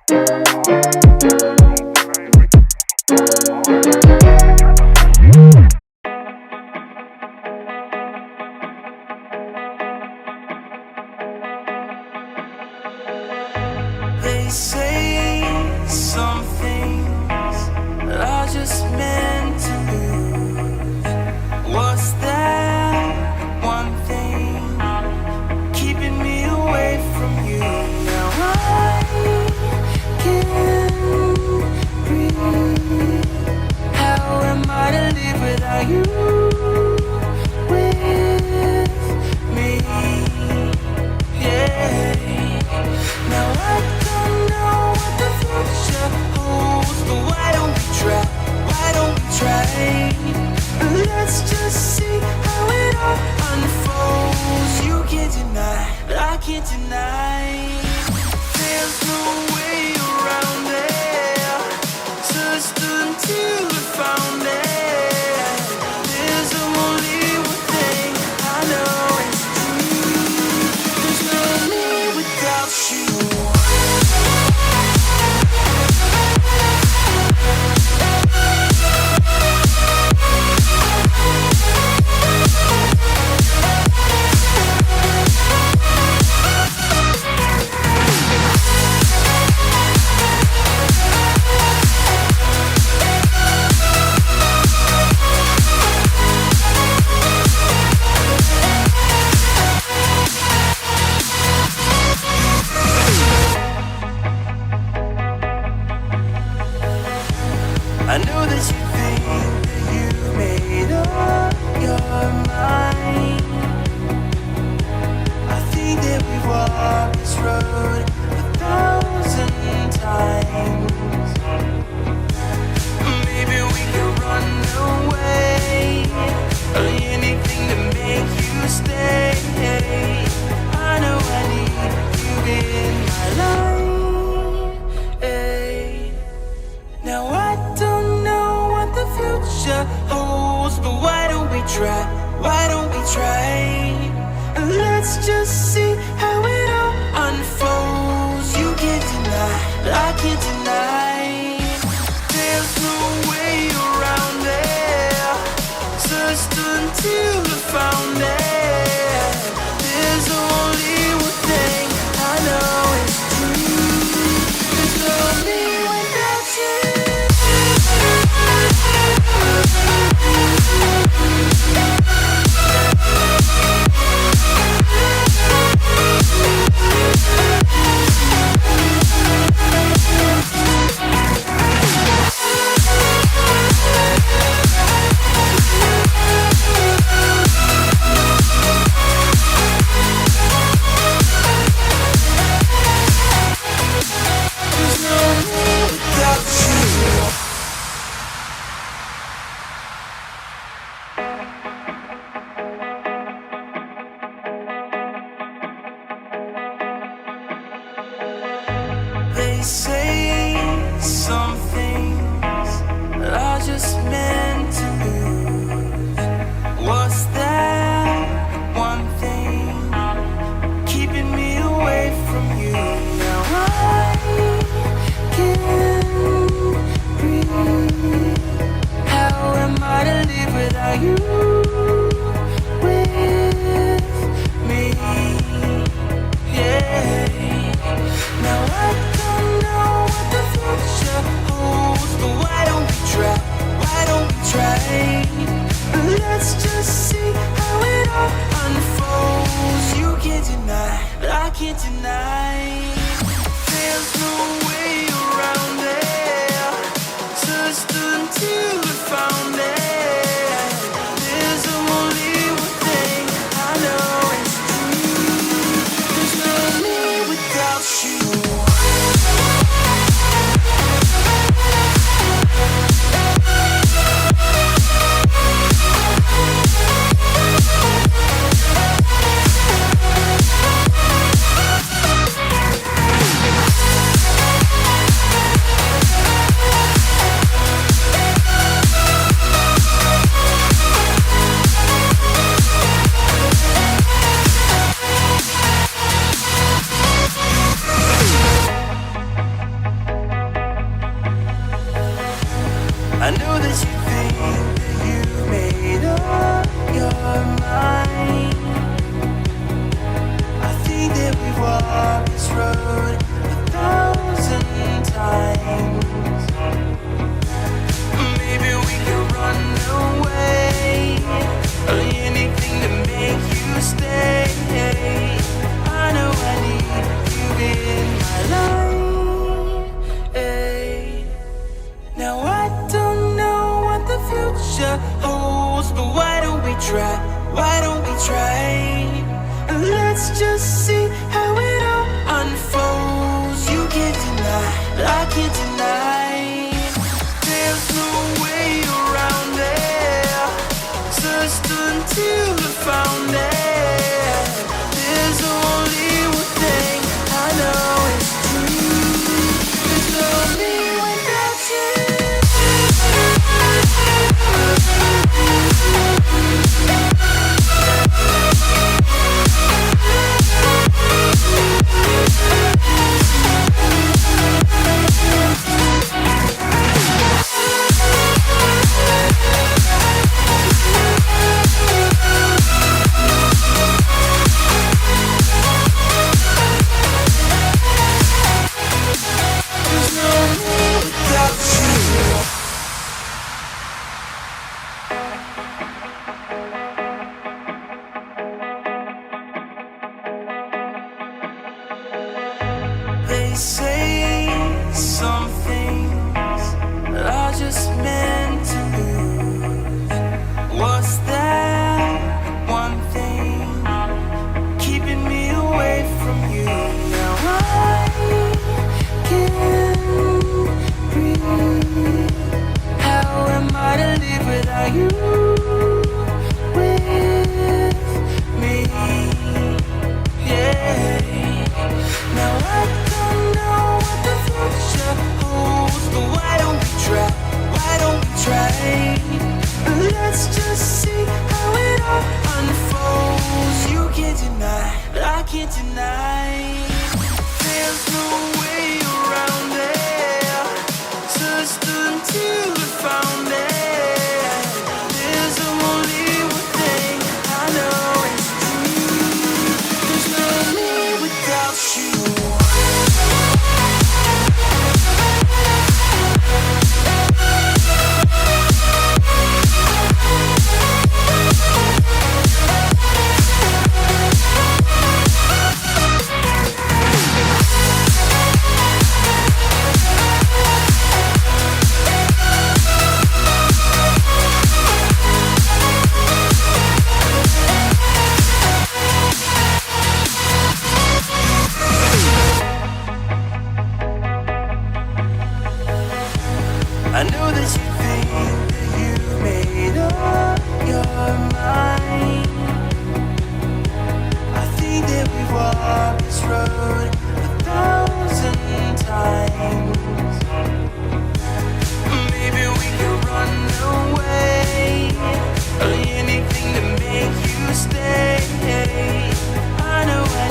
They say some things are just meant to lose. What's that one thing keeping me away from you? Now I can't breathe. How am I to live without you with me? Yeah. Now I don't know what the future holds, but why don't we try? Why don't we try? Let's just see how it all unfolds. You can't deny, I can't deny. There's no way around it. Just until we found it. There's only one thing I know it's true. There's no me without you. I know that you think that you made up your mind. I think that we've walked this road 1,000 times. Maybe we can run away, anything to make you stay. I know I need you in my life. Now I don't know what the future holds, but why don't we try? Why don't we try? Let's just see how it all unfolds. You can't deny, I can't deny. There's no way around it. Just until we found it. There's only one thing I know it's true. There's no me without you. There's no me without you. They say some things are just meant to lose. What's that one thing keeping me away from you? Now I can't breathe. How am I to live without you with me? Yeah. Now I don't know what the future holds. I know that you think that you've made up your mind. I think that we've walked this road 1,000 times. Maybe we can run away, anything to make you stay. I know I need you in my life. Hey. Now I don't know what the future holds, but why don't we try? Why don't we try? Let's just see how it all unfolds. You can't deny, I can't deny. There's no way around it. Searched until I found it. There's only one thing I know is true. There's no me without you. They say some things are just meant to lose. What's that one thing keeping me away from you? Now I can't breathe. How am I to live without you?